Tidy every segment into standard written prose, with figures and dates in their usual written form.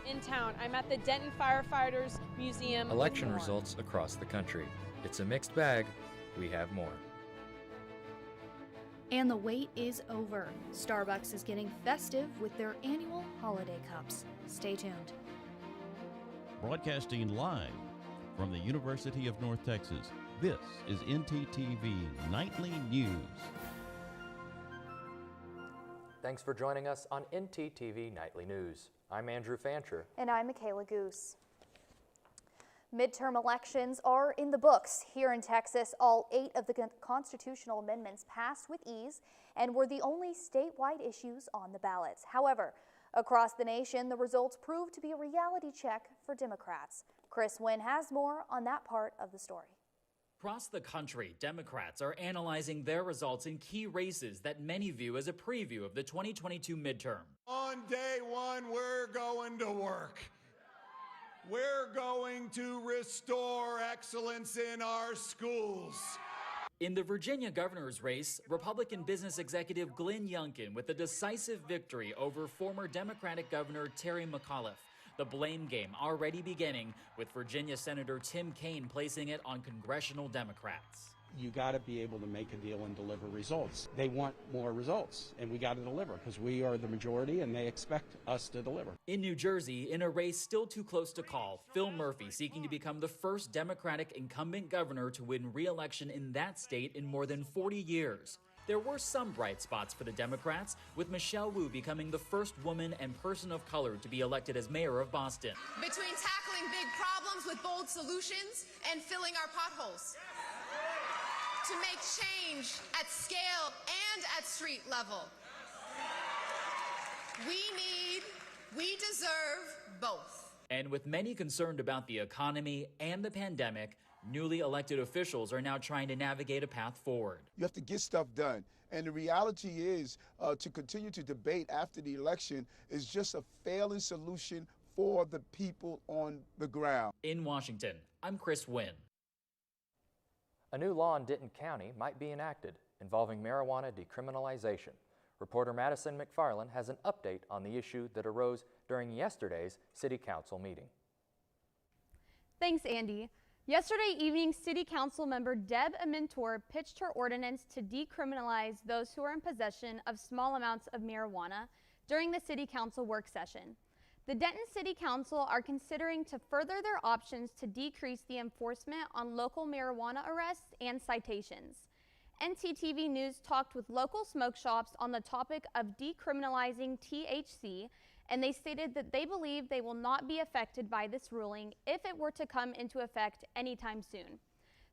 In town, I'm at the Denton Firefighters Museum. Election results across the country. It's a mixed bag. We have more. And the wait is over. Starbucks is getting festive with their annual holiday cups. Stay tuned. Broadcasting live from the University of North Texas, this is ntTV Nightly News. Thanks for joining us on ntTV Nightly News. I'm Andrew Fancher. And I'm Michaela Goose. Midterm elections are in the books. Here in Texas, all 8 of the constitutional amendments passed with ease and were the only statewide issues on the ballots. However, across the nation, the results proved to be a reality check for Democrats. Chris Wynn has more on that part of the story. Across the country, Democrats are analyzing their results in key races that many view as a preview of the 2022 midterm. On day one, we're going to work. We're going to restore excellence in our schools. In the Virginia governor's race, Republican business executive Glenn Youngkin with a decisive victory over former Democratic Governor Terry McAuliffe. The blame game already beginning, with Virginia Senator Tim Kaine placing it on congressional Democrats. You got to be able to make a deal and deliver results. They want more results, and we got to deliver because we are the majority and they expect us to deliver. In New Jersey, in a race still too close to call, Phil Murphy seeking to become the first Democratic incumbent governor to win re-election in that state in more than 40 years. There were some bright spots for the Democrats, with Michelle Wu becoming the first woman and person of color to be elected as mayor of Boston. Between tackling big problems with bold solutions and filling our potholes. To make change at scale and at street level. We deserve both. And with many concerned about the economy and the pandemic, newly elected officials are now trying to navigate a path forward. You have to get stuff done. And the reality is to continue to debate after the election is just a failing solution for the people on the ground. In Washington, I'm Chris Wynn. A new law in Denton County might be enacted involving marijuana decriminalization. Reporter Madison McFarland has an update on the issue that arose during yesterday's City Council meeting. Thanks, Andy. Yesterday evening, City Council member Deb Amintor pitched her ordinance to decriminalize those who are in possession of small amounts of marijuana during the City Council work session. The Denton City Council are considering to further their options to decrease the enforcement on local marijuana arrests and citations. ntTV News talked with local smoke shops on the topic of decriminalizing THC, and they stated that they believe they will not be affected by this ruling if it were to come into effect anytime soon.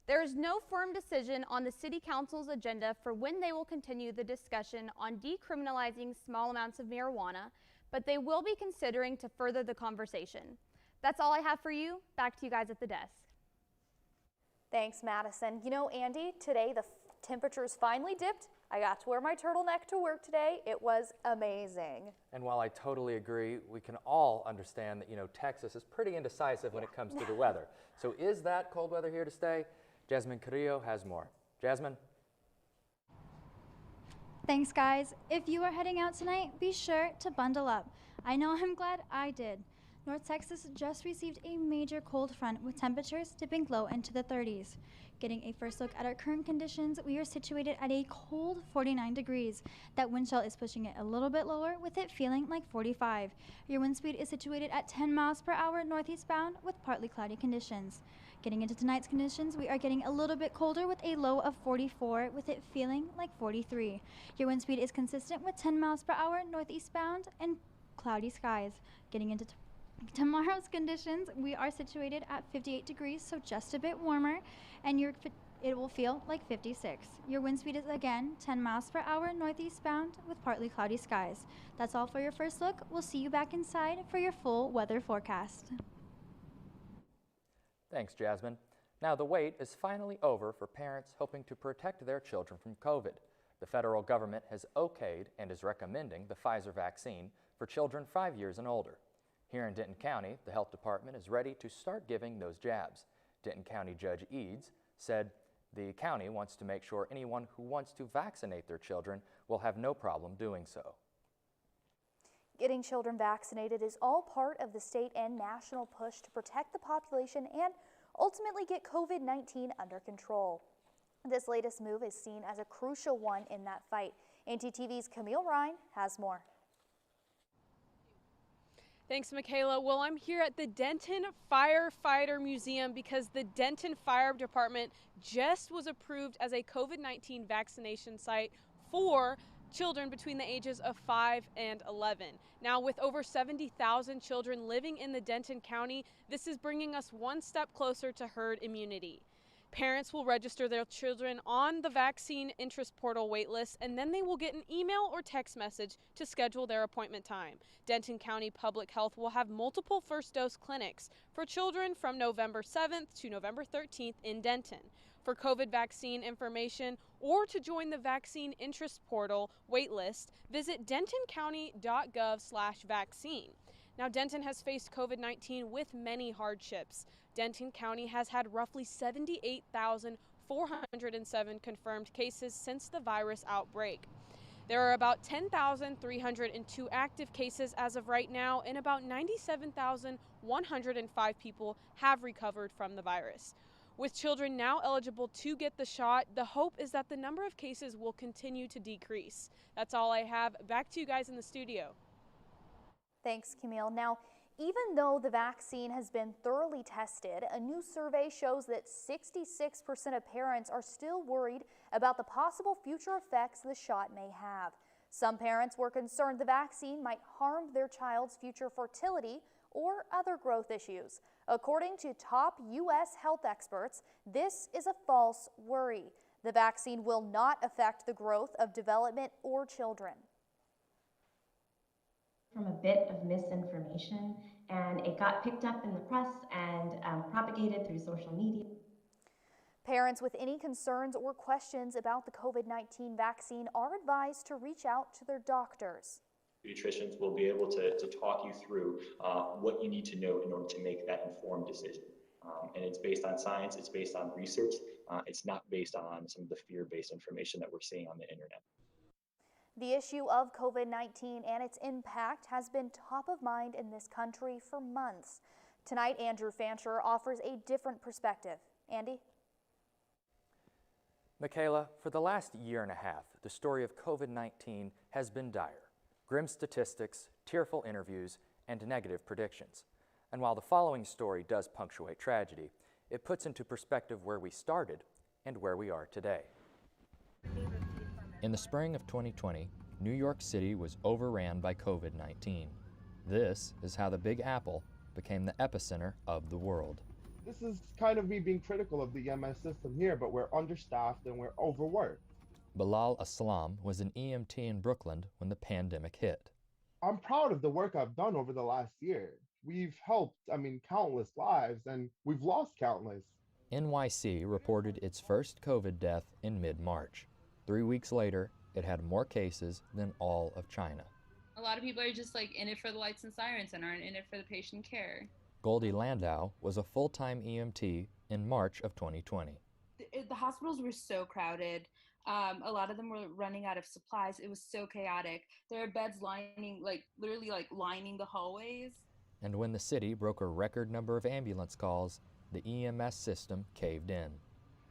There is no firm decision on the City Council's agenda for when they will continue the discussion on decriminalizing small amounts of marijuana, but they will be considering to further the conversation. That's all I have for you. Back to you guys at the desk. Thanks, Madison. You know, Andy, today the temperatures finally dipped. I got to wear my turtleneck to work today. It was amazing. And while I totally agree, we can all understand that, Texas is pretty indecisive when it comes to the weather. So is that cold weather here to stay? Jasmine Carrillo has more. Jasmine? Thanks, guys. If you are heading out tonight, be sure to bundle up. I know I'm glad I did. North Texas just received a major cold front with temperatures dipping low into the 30s. Getting a first look at our current conditions, we are situated at a cold 49 degrees. That wind chill is pushing it a little bit lower with it feeling like 45. Your wind speed is situated at 10 miles per hour northeast bound with partly cloudy conditions. Getting into tonight's conditions, we are getting a little bit colder with a low of 44 with it feeling like 43. Your wind speed is consistent with 10 miles per hour northeast bound and cloudy skies. Getting into tomorrow's conditions, we are situated at 58 degrees, so just a bit warmer, and it will feel like 56. Your wind speed is again 10 miles per hour northeast bound with partly cloudy skies. That's all for your first look. We'll see you back inside for your full weather forecast. Thanks, Jasmine. Now the wait is finally over for parents hoping to protect their children from COVID. The federal government has okayed and is recommending the Pfizer vaccine for children 5 years and older. Here in Denton County, the health department is ready to start giving those jabs. Denton County Judge Eads said the county wants to make sure anyone who wants to vaccinate their children will have no problem doing so. Getting children vaccinated is all part of the state and national push to protect the population and ultimately get COVID-19 under control. This latest move is seen as a crucial one in that fight. ntTV's Camille Ryan has more. Thanks, Michaela. Well, I'm here at the Denton Firefighter Museum because the Denton Fire Department just was approved as a COVID-19 vaccination site for children between the ages of 5 and 11. Now, with over 70,000 children living in the Denton County, this is bringing us one step closer to herd immunity. Parents will register their children on the vaccine interest portal waitlist, and then they will get an email or text message to schedule their appointment time. Denton County Public Health will have multiple first dose clinics for children from November 7th to November 13th in Denton. For COVID vaccine information or to join the vaccine interest portal waitlist, visit dentoncounty.gov/vaccine. Now, Denton has faced COVID-19 with many hardships. Denton County has had roughly 78,407 confirmed cases since the virus outbreak. There are about 10,302 active cases as of right now, and about 97,105 people have recovered from the virus. With children now eligible to get the shot, the hope is that the number of cases will continue to decrease. That's all I have. Back to you guys in the studio. Thanks, Camille. Now, even though the vaccine has been thoroughly tested, a new survey shows that 66% of parents are still worried about the possible future effects the shot may have. Some parents were concerned the vaccine might harm their child's future fertility or other growth issues. According to top U.S. health experts, this is a false worry. The vaccine will not affect the growth of development or children. From a bit of misinformation, and it got picked up in the press and propagated through social media. Parents with any concerns or questions about the COVID-19 vaccine are advised to reach out to their doctors. Pediatricians will be able to talk you through what you need to know in order to make that informed decision. And it's based on science, it's based on research, it's not based on some of the fear-based information that we're seeing on the internet. The issue of COVID-19 and its impact has been top of mind in this country for months. Tonight, Andrew Fancher offers a different perspective. Andy? Michaela, for the last year and a half, the story of COVID-19 has been dire. Grim statistics, tearful interviews, and negative predictions. And while the following story does punctuate tragedy, it puts into perspective where we started and where we are today. In the spring of 2020, New York City was overran by COVID-19. This is how the Big Apple became the epicenter of the world. This is kind of me being critical of the EMS system here, but we're understaffed and we're overworked. Bilal Aslam was an EMT in Brooklyn when the pandemic hit. I'm proud of the work I've done over the last year. We've helped, countless lives, and we've lost countless. NYC reported its first COVID death in mid-March. 3 weeks later, it had more cases than all of China. A lot of people are just in it for the lights and sirens and aren't in it for the patient care. GOLDY LANDAU was a full-time EMT in March of 2020. The hospitals were so crowded. A lot of them were running out of supplies. It was so chaotic. There are beds lining, literally lining the hallways. And when the city broke a record number of ambulance calls, the EMS system caved in.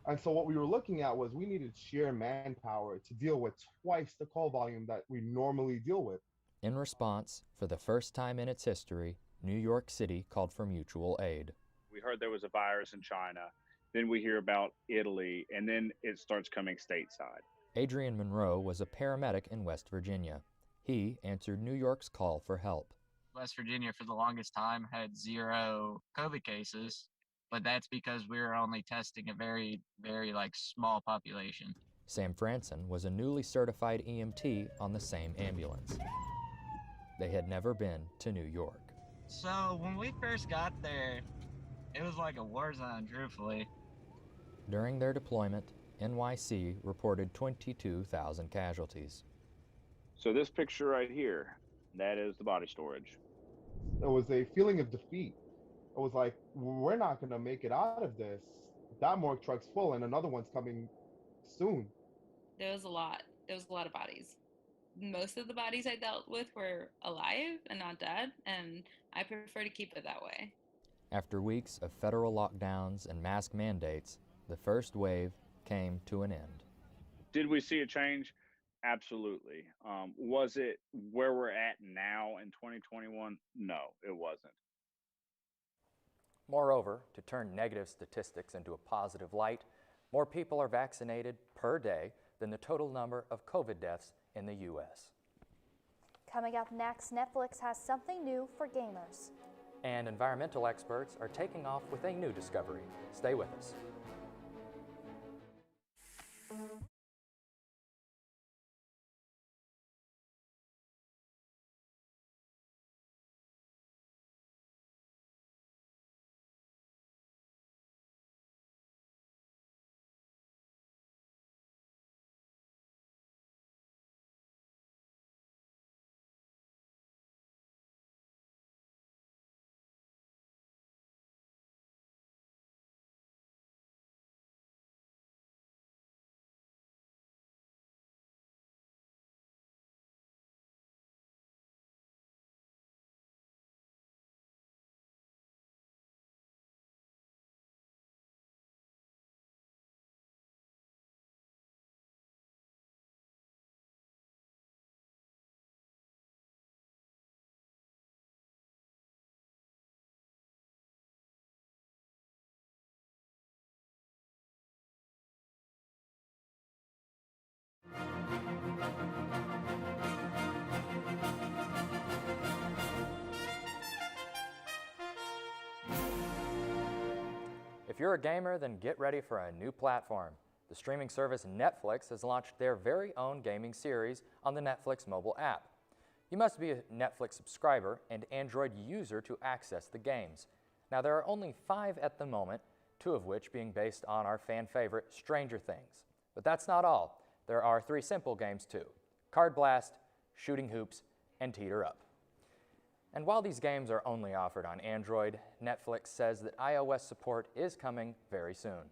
And so what we were looking at was we needed sheer manpower to deal with twice the call volume that we normally deal with. In response, for the first time in its history, New York City called for mutual aid. We heard there was a virus in China, then we hear about Italy, and then it starts coming stateside. ADRIAN MONROE was a paramedic in West Virginia. He answered New York's call for help. West Virginia for the longest time had 0 COVID cases, but that's because we were only testing a very, very small population. Sam Franson was a newly certified EMT on the same ambulance. They had never been to New York. So when we first got there, it was like a war zone, truthfully. During their deployment, NYC reported 22,000 casualties. So this picture right here, that is the body storage. It was a feeling of defeat. It was like, we're not going to make it out of this. That morgue truck's full and another one's coming soon. There was a lot. There was a lot of bodies. most of the bodies I dealt with were alive and not dead, and I prefer to keep it that way. After weeks of federal lockdowns and mask mandates, the first wave came to an end. Did we see a change? Absolutely. Was it where we're at now in 2021? No, it wasn't. Moreover, to turn negative statistics into a positive light, more people are vaccinated per day than the total number of COVID deaths in the U.S. Coming up next, Netflix has something new for gamers. And environmental experts are taking off with a new discovery. Stay with us. If you're a gamer, then get ready for a new platform. The streaming service Netflix has launched their very own gaming series on the Netflix mobile app. You must be a Netflix subscriber and Android user to access the games. Now, there are only 5 at the moment, 2 of which being based on our fan favorite Stranger Things. But that's not all. There are 3 simple games too: Card Blast, Shooting Hoops, and Teeter Up. And while these games are only offered on Android, Netflix says that iOS support is coming very soon.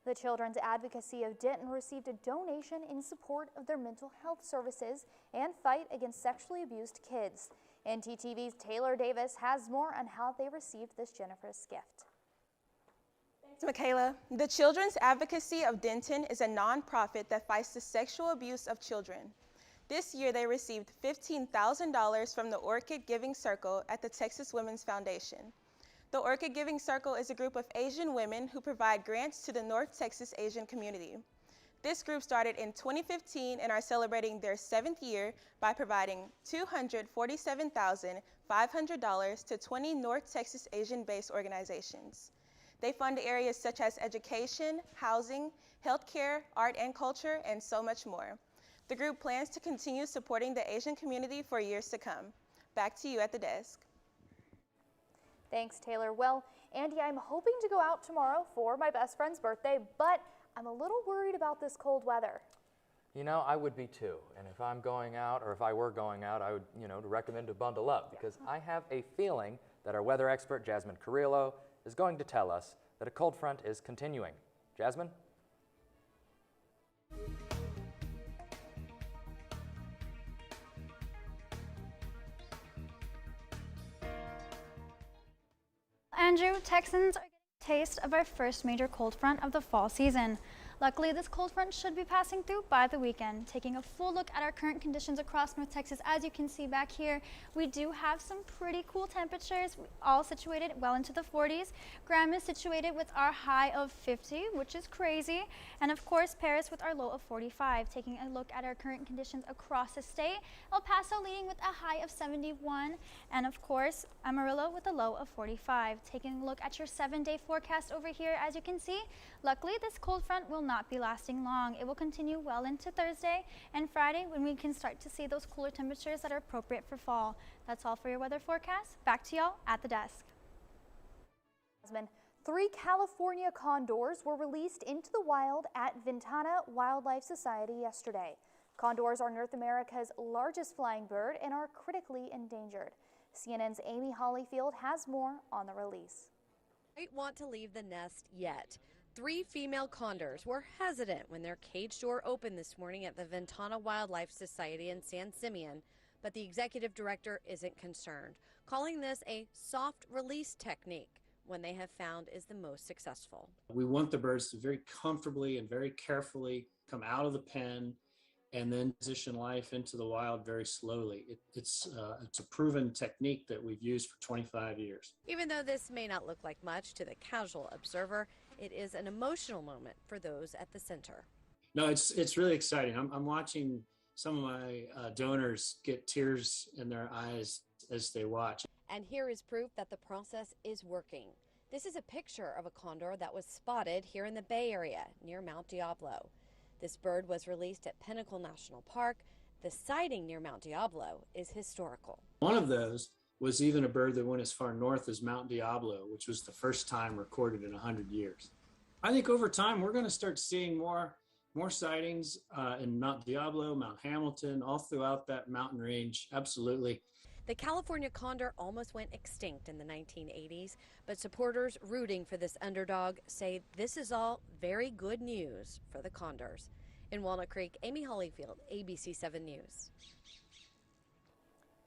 The Children's Advocacy of Denton received a donation in support of their mental health services and fight against sexually abused kids. ntTV's Taylor Davis has more on how they received this generous gift. Thanks, Michaela. The Children's Advocacy of Denton is a nonprofit that fights the sexual abuse of children. This year, they received $15,000 from the Orchid Giving Circle at the Texas Women's Foundation. The Orchid Giving Circle is a group of Asian women who provide grants to the North Texas Asian community. This group started in 2015 and are celebrating their 7th year by providing $247,500 to 20 North Texas Asian-based organizations. They fund areas such as education, housing, healthcare, art and culture, and so much more. The group plans to continue supporting the Asian community for years to come. Back to you at the desk. Thanks, Taylor. Well, Andy, I'm hoping to go out tomorrow for my best friend's birthday, but I'm a little worried about this cold weather. You know, I would be too. And if I'm going out, or if I were going out, I would, recommend to bundle up, because I have a feeling that our weather expert, Jasmine Carrillo, is going to tell us that a cold front is continuing. Jasmine? Andrew, Texans are getting a taste of our first major cold front of the fall season. Luckily, this cold front should be passing through by the weekend. Taking a full look at our current conditions across North Texas, as you can see back here, we do have some pretty cool temperatures, all situated well into the 40s. Graham is situated with our high of 50, which is crazy. And of course, Paris with our low of 45. Taking a look at our current conditions across the state, El Paso leading with a high of 71. And of course, Amarillo with a low of 45. Taking a look at your 7-day forecast over here, as you can see, luckily this cold front will not be lasting long. It will continue well into Thursday and Friday, when we can start to see those cooler temperatures that are appropriate for fall. That's all for your weather forecast. Back to y'all at the desk. 3 California condors were released into the wild at Ventana Wildlife Society yesterday. Condors are North America's largest flying bird and are critically endangered. CNN's Amy Hollyfield has more on the release. Might want to leave the nest yet. 3 female condors were hesitant when their cage door opened this morning at the Ventana Wildlife Society in San Simeon, but the executive director isn't concerned, calling this a soft release technique, one they have found is the most successful. We want the birds to very comfortably and very carefully come out of the pen and then transition life into the wild very slowly. It's a proven technique that we've used for 25 years. Even though this may not look like much to the casual observer, it is an emotional moment for those at the center. No, it's really exciting. I'm watching some of my donors get tears in their eyes as they watch. And here is proof that the process is working. This is a picture of a condor that was spotted here in the Bay Area near Mount Diablo. This bird was released at Pinnacle National Park. The sighting near Mount Diablo is historical. One of those was even a bird that went as far north as Mount Diablo, which was the first time recorded in 100 years. I think over time we're going to start seeing more sightings in Mount Diablo, Mount Hamilton, all throughout that mountain range. Absolutely. The California condor almost went extinct in the 1980s, but supporters rooting for this underdog say this is all very good news for the condors. In Walnut Creek, Amy Hollyfield, ABC 7 News.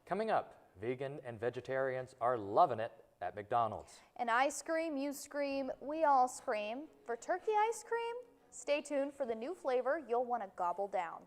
Coming up, vegan and vegetarians are loving it at McDonald's. And I scream, you scream, we all scream. For turkey ice cream, stay tuned for the new flavor you'll want to gobble down.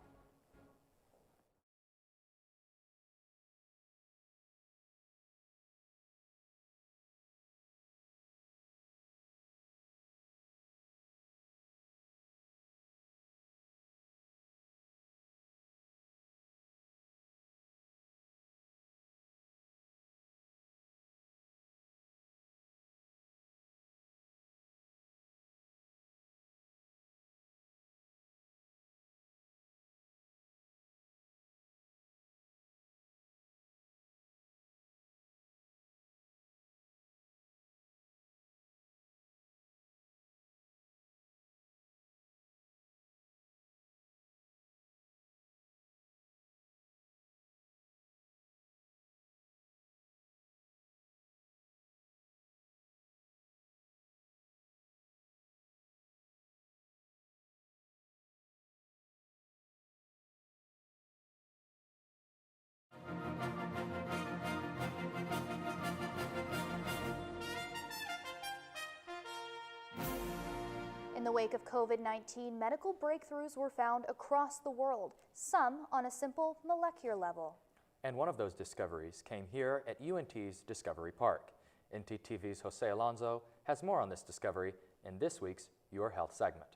In the wake of COVID-19, medical breakthroughs were found across the world, some on a simple molecular level. And one of those discoveries came here at UNT's Discovery Park. ntTV's Jose Alonso has more on this discovery in this week's Your Health segment.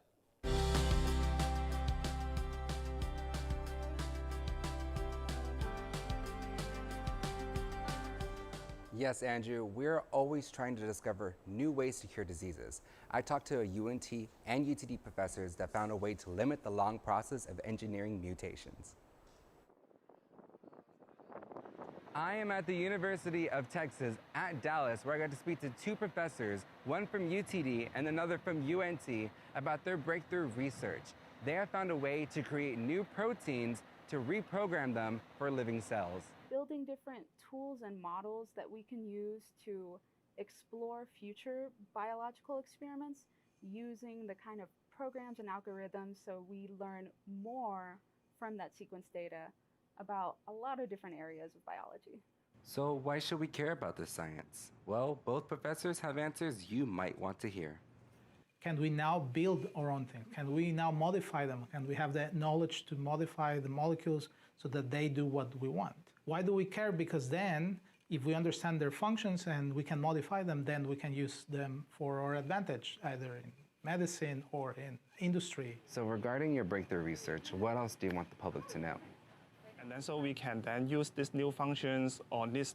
Yes, Andrew, we're always trying to discover new ways to cure diseases. I talked to UNT and UTD professors that found a way to limit the long process of engineering mutations. I am at the University of Texas at Dallas, where I got to speak to 2 professors, one from UTD and another from UNT, about their breakthrough research. They have found a way to create new proteins to reprogram them for living cells. Building different tools and models that we can use to explore future biological experiments using the kind of programs and algorithms so we learn more from that sequence data about a lot of different areas of biology. So why should we care about this science? Well, both professors have answers you might want to hear. Can we now build our own thing? Can we now modify them? Can we have the knowledge to modify the molecules so that they do what we want? Why do we care? Because then, if we understand their functions and we can modify them, then we can use them for our advantage, either in medicine or in industry. So regarding your breakthrough research, what else do you want the public to know? And then so we can then use these new functions or these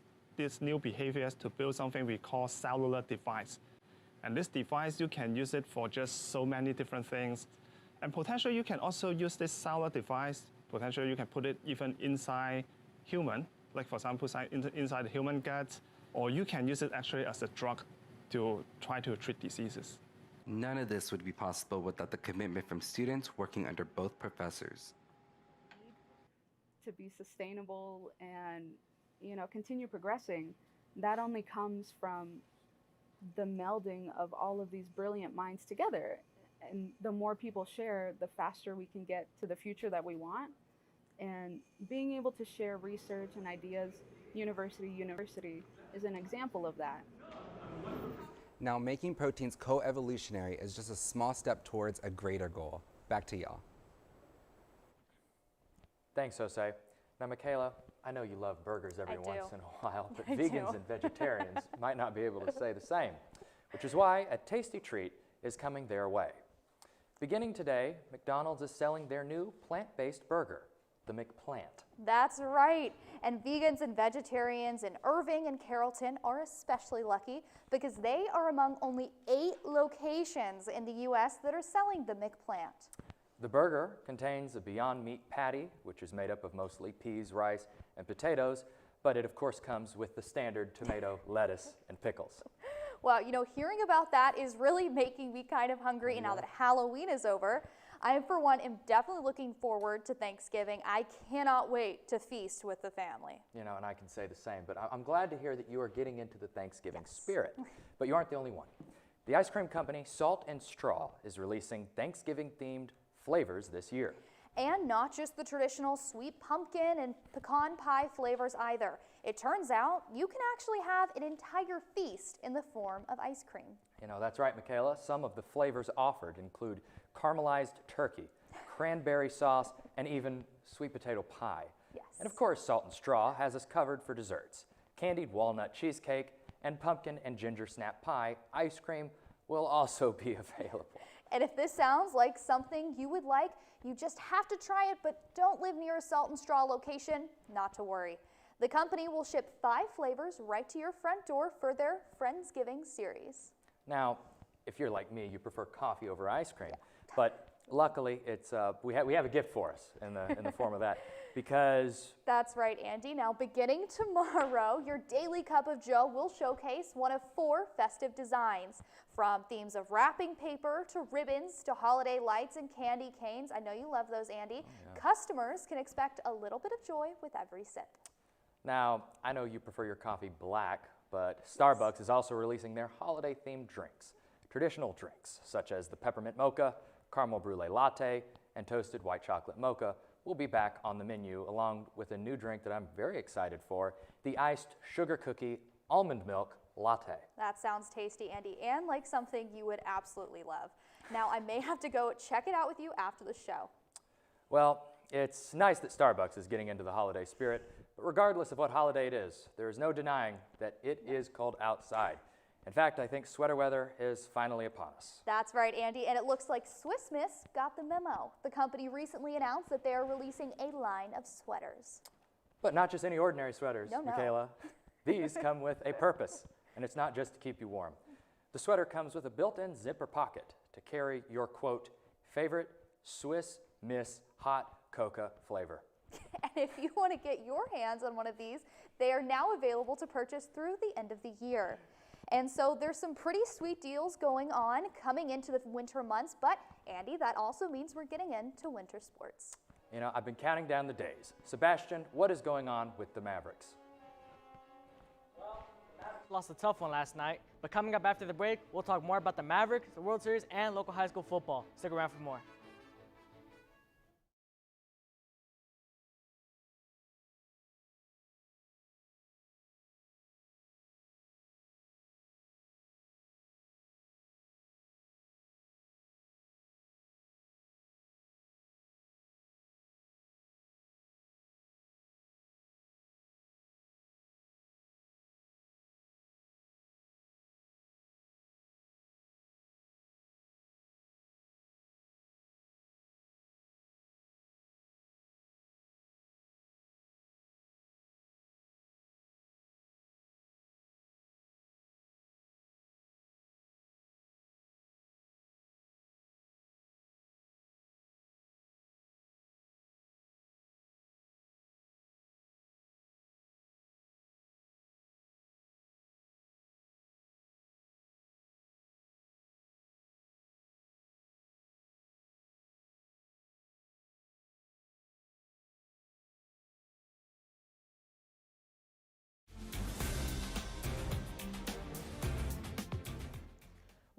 new behaviors to build something we call cellular device. And this device, you can use it for just so many different things. And potentially you can also use this cellular device, potentially you can put it even inside human, like for example, inside the human gut, or you can use it actually as a drug to try to treat diseases. None of this would be possible without the commitment from students working under both professors. To be sustainable and, continue progressing, that only comes from the melding of all of these brilliant minds together. And the more people share, the faster we can get to the future that we want. And being able to share research and ideas university is an example of that. Now, making proteins co-evolutionary is just a small step towards a greater goal. Back to y'all. Thanks, Jose. Now, Michaela, I know you love burgers every once in a while, but I vegans do. and vegetarians might not be able to say the same, which is why a tasty treat is coming their way. Beginning today, McDonald's is selling their new plant-based burger, the McPlant. That's right. And vegans and vegetarians in Irving and Carrollton are especially lucky because they are among only 8 locations in the U.S. that are selling the McPlant. The burger contains a Beyond Meat patty, which is made up of mostly peas, rice, and potatoes, but it of course comes with the standard tomato, lettuce, and pickles. Well, you know, hearing about that is really making me kind of hungry. And now that Halloween is over, I, for one, am definitely looking forward to Thanksgiving. I cannot wait to feast with the family. You know, and I can say the same, but I'm glad to hear that you are getting into the Thanksgiving spirit. But you aren't the only one. The ice cream company Salt and Straw is releasing Thanksgiving-themed flavors this year. And not just the traditional sweet pumpkin and pecan pie flavors either. It turns out you can actually have an entire feast in the form of ice cream. You know, that's right, Michaela. Some of the flavors offered include caramelized turkey, cranberry sauce, and even sweet potato pie. Yes. And of course, Salt and Straw has us covered for desserts. Candied walnut cheesecake and pumpkin and ginger snap pie ice cream will also be available. And if this sounds like something you would like, you just have to try it, but don't live near a Salt and Straw location, not to worry. The company will ship 5 flavors right to your front door for their Friendsgiving series. Now, if you're like me, you prefer coffee over ice cream, but luckily it's we have a gift for us in the form of that, because That's right, Andy. Now, beginning tomorrow, your Daily Cup of Joe will showcase one of 4 festive designs. From themes of wrapping paper to ribbons to holiday lights and candy canes. I know you love those, Andy. Customers can expect a little bit of joy with every sip. now I know you prefer your coffee black, but Starbucks is also releasing their holiday-themed drinks. Traditional drinks such as the peppermint mocha, caramel brulee latte, and toasted white chocolate mocha will be back on the menu, along with a new drink that I'm very excited for, the iced sugar cookie almond milk latte. That sounds tasty, Andy, and like something you would absolutely love. Now, I may have to go check it out with you after the show. Well, it's nice that Starbucks is getting into the holiday spirit, but regardless of what holiday it is, there is no denying that it is cold outside. In fact, I think sweater weather is finally upon us. That's right, Andy, and it looks like Swiss Miss got the memo. The company recently announced that they are releasing a line of sweaters. But not just any ordinary sweaters, No. Michaela. These come with a purpose, and it's not just to keep you warm. The sweater comes with a built-in zipper pocket to carry your, quote, favorite Swiss Miss hot cocoa flavor. And if you want to get your hands on one of these, they are now available to purchase through the end of the year. And so there's some pretty sweet deals going on coming into the winter months, but Andy, that also means we're getting into winter sports. You know, I've been counting down the days. Sebastian, what is going on with the Mavericks? Lost a tough one last night, but coming up after the break, we'll talk more about the Mavericks, the World Series, and local high school football. Stick around for more.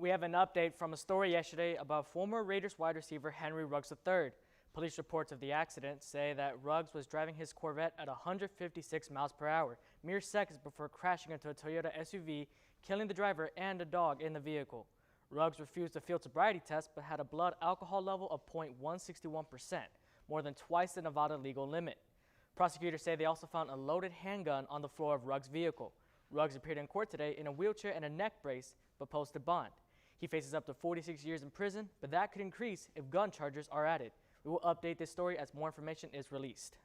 We have an update from a story yesterday about former Raiders wide receiver Henry Ruggs III. Police reports of the accident say that Ruggs was driving his Corvette at 156 miles per hour, mere seconds before crashing into a Toyota SUV, killing the driver and a dog in the vehicle. Ruggs refused a field sobriety test but had a blood alcohol level of 0.161%, more than twice the Nevada legal limit. Prosecutors say they also found a loaded handgun on the floor of Ruggs' vehicle. Ruggs appeared in court today in a wheelchair and a neck brace, but posted bond. He faces up to 46 years in prison, but that could increase if gun charges are added. We will update this story as more information is released.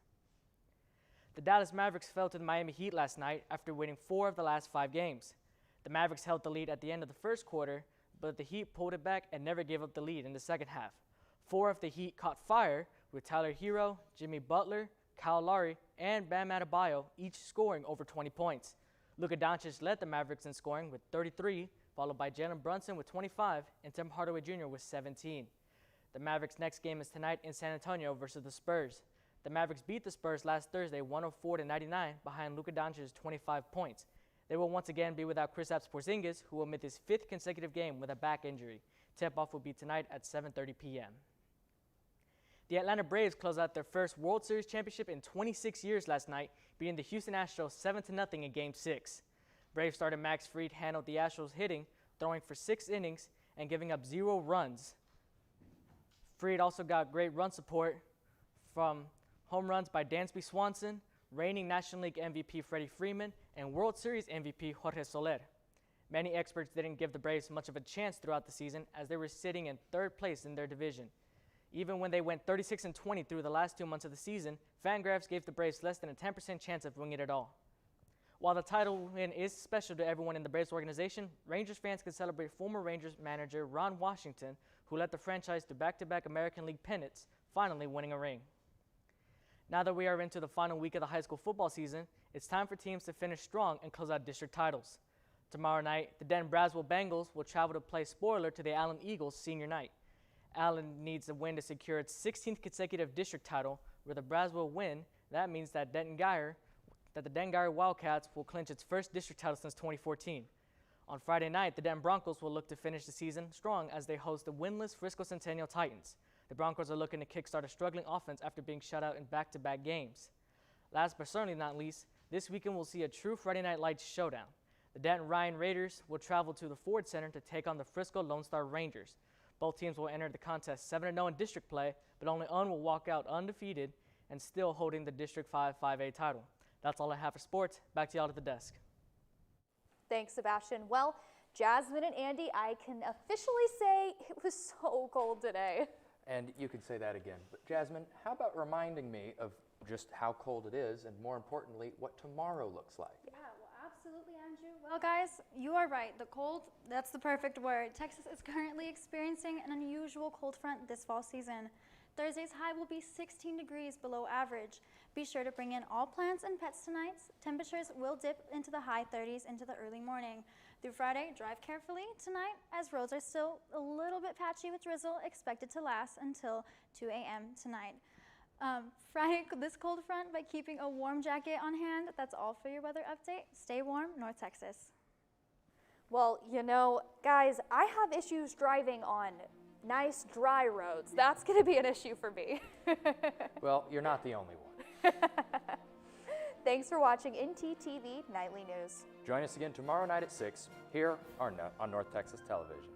The Dallas Mavericks fell to the Miami Heat last night after winning 4 of the last 5 games. The Mavericks held the lead at the end of the first quarter, but the Heat pulled it back and never gave up the lead in the second half. 4 of the Heat caught fire, with Tyler Hero, Jimmy Butler, Kyle Lowry, and Bam Adebayo each scoring over 20 points. Luka Doncic led the Mavericks in scoring with 33, followed by Jalen Brunson with 25 and Tim Hardaway Jr. with 17. The Mavericks' next game is tonight in San Antonio versus the Spurs. The Mavericks beat the Spurs last Thursday 104-99 behind Luka Doncic's 25 points. They will once again be without Kristaps Porzingis, who will miss his 5th consecutive game with a back injury. Tip-off will be tonight at 7:30 p.m. The Atlanta Braves closed out their first World Series championship in 26 years last night, beating the Houston Astros 7-0 in Game 6. Braves starter Max Fried handled the Astros hitting, throwing for 6 innings and giving up 0 runs. Fried also got great run support from home runs by Dansby Swanson, reigning National League MVP Freddie Freeman, and World Series MVP Jorge Soler. Many experts didn't give the Braves much of a chance throughout the season as they were sitting in 3rd place in their division. Even when they went 36-20 through the last 2 months of the season, Fangraphs gave the Braves less than a 10% chance of winning it all. While the title win is special to everyone in the Braves organization, Rangers fans can celebrate former Rangers manager Ron Washington, who led the franchise to back-to-back American League pennants, finally winning a ring. Now that we are into the final week of the high school football season, it's time for teams to finish strong and close out district titles. Tomorrow night, the Denton-Braswell Bengals will travel to play spoiler to the Allen Eagles senior night. Allen needs a win to secure its 16th consecutive district title. With a Braswell win, that means that the Denton Guyer Wildcats will clinch its first district title since 2014. On Friday night, the Denton Broncos will look to finish the season strong as they host the winless Frisco Centennial Titans. The Broncos are looking to kickstart a struggling offense after being shut out in back-to-back games. Last but certainly not least, this weekend we'll see a true Friday Night Lights showdown. The Denton Ryan Raiders will travel to the Ford Center to take on the Frisco Lone Star Rangers. Both teams will enter the contest 7-0 in district play, but only Un will walk out undefeated and still holding the District 5 5A title. That's all I have for sports. Back to y'all at the desk. Thanks, Sebastian. Well, Jasmine and Andy, I can officially say it was so cold today. And you can say that again. But Jasmine, how about reminding me of just how cold it is and, more importantly, what tomorrow looks like? Yeah, well, absolutely, Andrew. Well, guys, you are right. The cold, that's the perfect word. Texas is currently experiencing an unusual cold front this fall season. Thursday's high will be 16 degrees below average. Be sure to bring in all plants and pets tonight. Temperatures will dip into the high 30s into the early morning. Through Friday, drive carefully tonight as roads are still a little bit patchy with drizzle expected to last until 2 a.m. tonight. Friday, this cold front by keeping a warm jacket on hand. That's all for your weather update. Stay warm, North Texas. Well, you know, guys, I have issues driving on nice dry roads. That's going to be an issue for me. Well, you're not the only one. Thanks for watching ntTV Nightly News. Join us again tomorrow night at 6 here on North Texas Television.